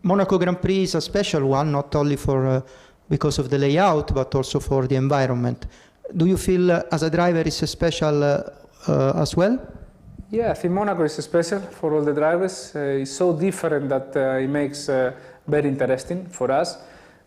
Monaco Grand Prix is a special one, not only because of the layout, but also for the environment. Do you feel as a driver it's special as well? Yeah, I think Monaco is special for all the drivers. It's so different that it makes very interesting for us.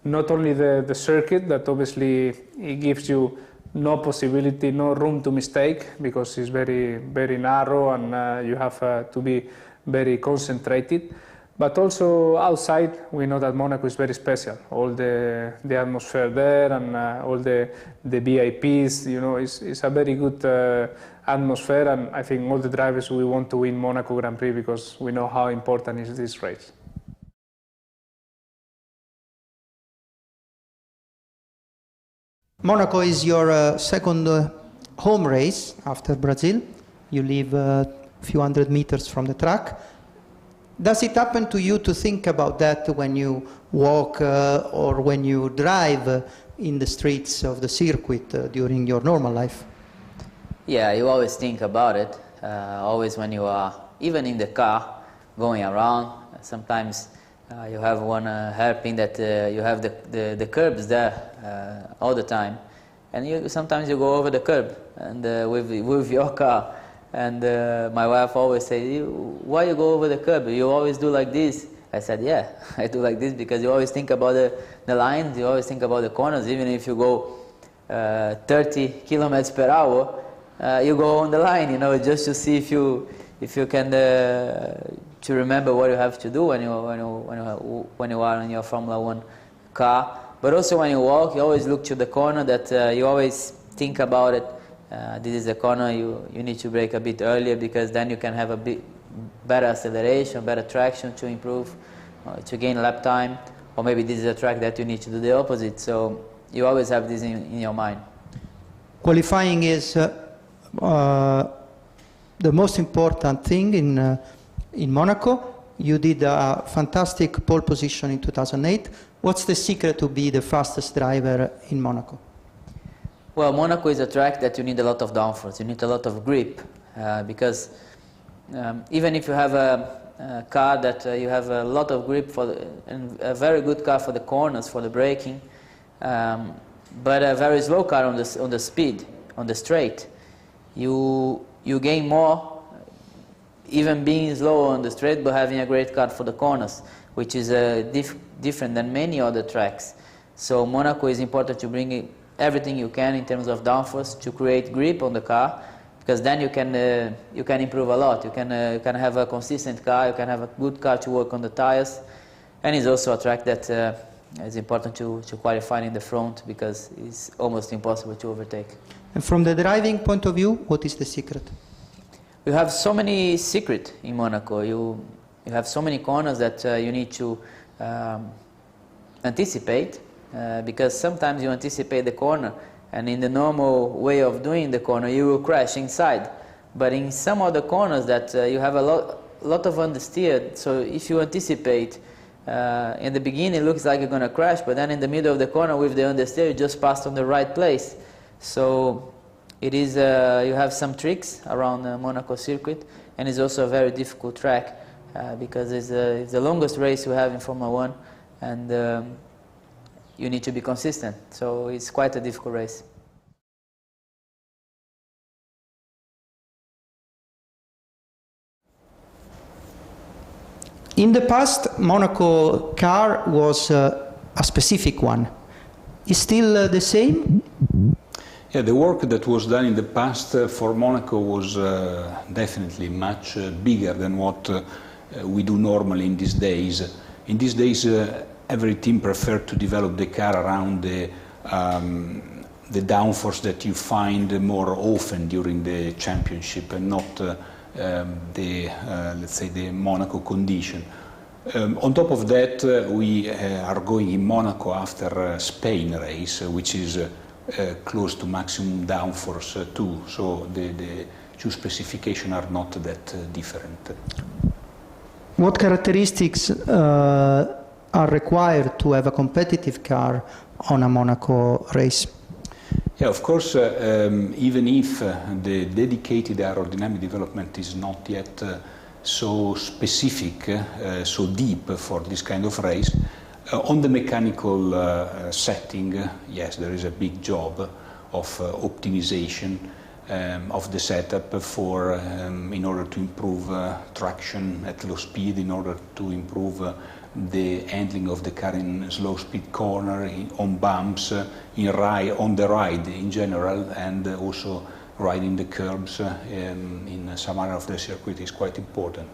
Not only the circuit, that obviously it gives you no possibility, no room to mistake, because it's very, very narrow and you have to be very concentrated. But also outside, we know that Monaco is very special. All the atmosphere there and all the VIPs, you know, it's a very good atmosphere, and I think all the drivers, we want to win Monaco Grand Prix because we know how important is this race. Monaco is your second home race after Brazil. You live a few hundred meters from the track. Does it happen to you to think about that when you walk or when you drive in the streets of the circuit during your normal life? Yeah, you always think about it. Always when you are, even in the car, going around. Sometimes you have one hairpin that you have the curbs there all the time, and sometimes you go over the curb and with your car. And my wife always says, "Why you go over the curb? You always do like this." I said, "Yeah, I do like this because you always think about the lines. You always think about the corners. Even if you go 30 kilometers per hour, you go on the line, you know, just to see if you can to remember what you have to do when you are in your Formula 1 car. But also when you walk, you always look to the corner. That you always think about it. This is a corner you need to brake a bit earlier, because then you can have a bit better acceleration, better traction to improve, to gain lap time. Or maybe this is a track that you need to do the opposite. So you always have this in your mind. Qualifying is the most important thing in Monaco. You did a fantastic pole position in 2008. What's the secret to be the fastest driver in Monaco? Well, Monaco is a track that you need a lot of downforce. You need a lot of grip, because even if you have a car that you have a lot of grip and a very good car for the corners, for the braking, but a very slow car on the speed, on the straight, you gain more, even being slow on the straight, but having a great car for the corners, which is different than many other tracks. So Monaco is important to bring everything you can in terms of downforce to create grip on the car, because then you can improve a lot. You can have a consistent car, you can have a good car to work on the tires, and it's also a track that is important to qualify in the front, because it's almost impossible to overtake. And from the driving point of view, what is the secret? You have so many secrets in Monaco. You have so many corners that you need to anticipate, because sometimes you anticipate the corner, and in the normal way of doing the corner you will crash inside. But in some other corners that you have a lot of understeer, so if you anticipate, in the beginning it looks like you're going to crash, but then in the middle of the corner with the understeer you just passed on the right place. So it is, you have some tricks around the Monaco circuit, and it's also a very difficult track, because it's the longest race we have in Formula 1, and you need to be consistent, so it's quite a difficult race. In the past, Monaco car was a specific one. Is still the same? Yeah, the work that was done in the past for Monaco was definitely much bigger than what we do normally in these days. In these days, every team prefers to develop the car around the downforce that you find more often during the championship, and not let's say the Monaco condition. On top of that, we are going in Monaco after Spain race, which is close to maximum downforce too. So the two specifications are not that different. What characteristics are required to have a competitive car on a Monaco race? Yeah, of course, even if the dedicated aerodynamic development is not yet so specific, so deep for this kind of race. On the mechanical setting, yes, there is a big job of optimization of the setup for in order to improve traction at low speed, in order to improve the handling of the car in slow speed corner, on bumps, on the ride in general, and also riding the curbs in some area of the circuit is quite important.